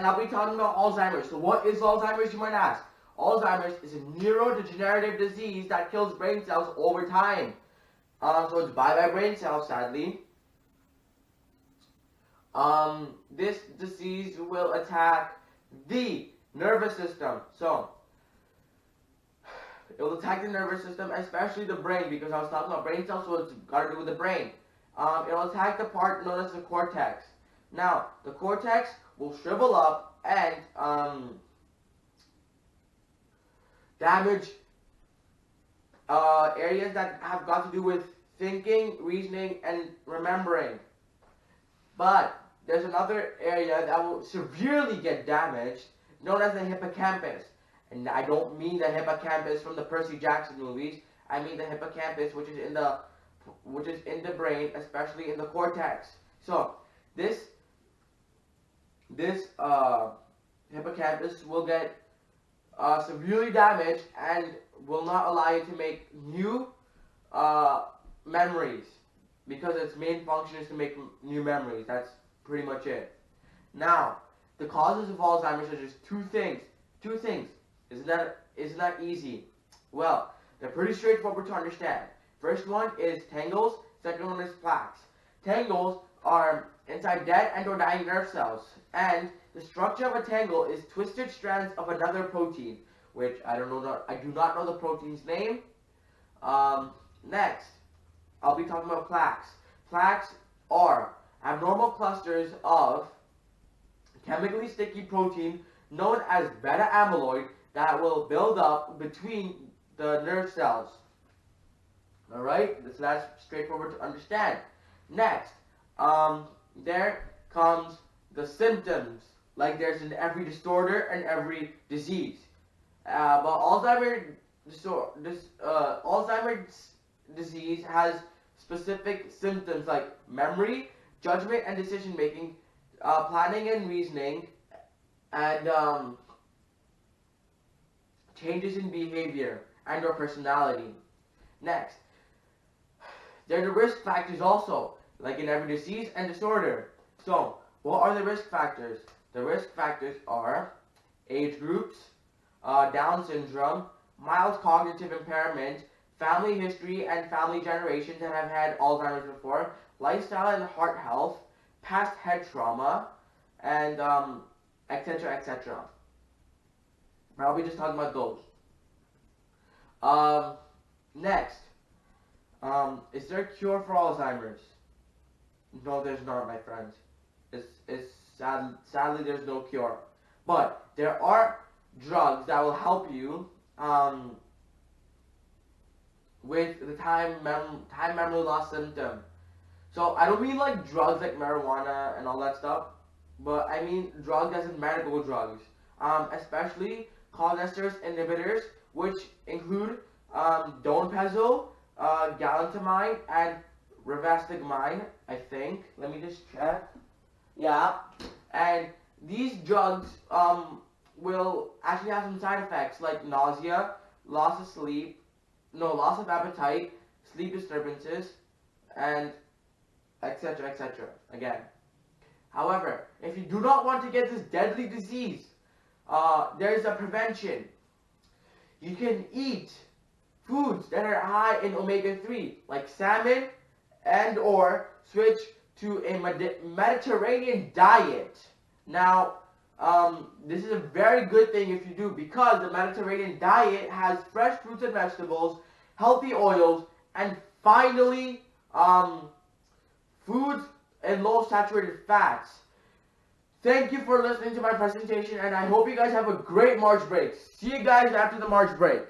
and I'll be talking about Alzheimer's. So what is Alzheimer's, you might ask? Alzheimer's is a neurodegenerative disease that kills brain cells over time. So it's bye-bye brain cells, sadly. This disease will attack the nervous system. So, it will attack the nervous system, especially the brain, because I was talking about brain cells, so it's got to do with the brain. It will attack the part known as the cortex. Now, the cortex will shrivel up and damage areas that have got to do with thinking, reasoning, and remembering. But there's another area that will severely get damaged, known as the hippocampus. And I don't mean the hippocampus from the Percy Jackson movies. I mean the hippocampus, which is in the brain, especially in the cortex. So this hippocampus will get severely damaged and will not allow you to make new memories, because its main function is to make new memories. That's pretty much it. Now, the causes of Alzheimer's are just two things. Isn't that easy? Well, they're pretty straightforward to understand. First one is tangles, second one is plaques. Tangles are inside dead and or dying nerve cells, and the structure of a tangle is twisted strands of another protein, which I do not know the protein's name. Next, I'll be talking about plaques. Plaques are abnormal clusters of chemically sticky protein known as beta amyloid that will build up between the nerve cells. Alright, so that's straightforward to understand. Next, there comes the symptoms, like there's in every disorder and every disease. But Alzheimer's disease has specific symptoms like memory, judgment and decision making, planning and reasoning, and changes in behavior and or personality. Next, there are the risk factors also, like in every disease and disorder. So, what are the risk factors? The risk factors are age groups, Down syndrome, mild cognitive impairment, family history and family generations that have had Alzheimer's before, lifestyle and heart health, past head trauma, and etc., etc. I'll be just talking about those. Next, is there a cure for Alzheimer's? No, there's not, my friends. Sadly, there's no cure. But there are drugs that will help you with the time memory loss symptom. So I don't mean like drugs like marijuana and all that stuff, but I mean drugs as in medical drugs, especially cholinesterase inhibitors, which include donepezil, galantamine, and rivastigmine, I think. Let me just check. Yeah, and these drugs will actually have some side effects like nausea, loss of appetite, sleep disturbances, and etc., etc. Again. However, if you do not want to get this deadly disease, there is a prevention. You can eat foods that are high in omega-3, like salmon, and or switch to a Mediterranean diet. Now, this is a very good thing if you do, because the Mediterranean diet has fresh fruits and vegetables, healthy oils, and finally, foods and low saturated fats. Thank you for listening to my presentation, and I hope you guys have a great March break. See you guys after the March break.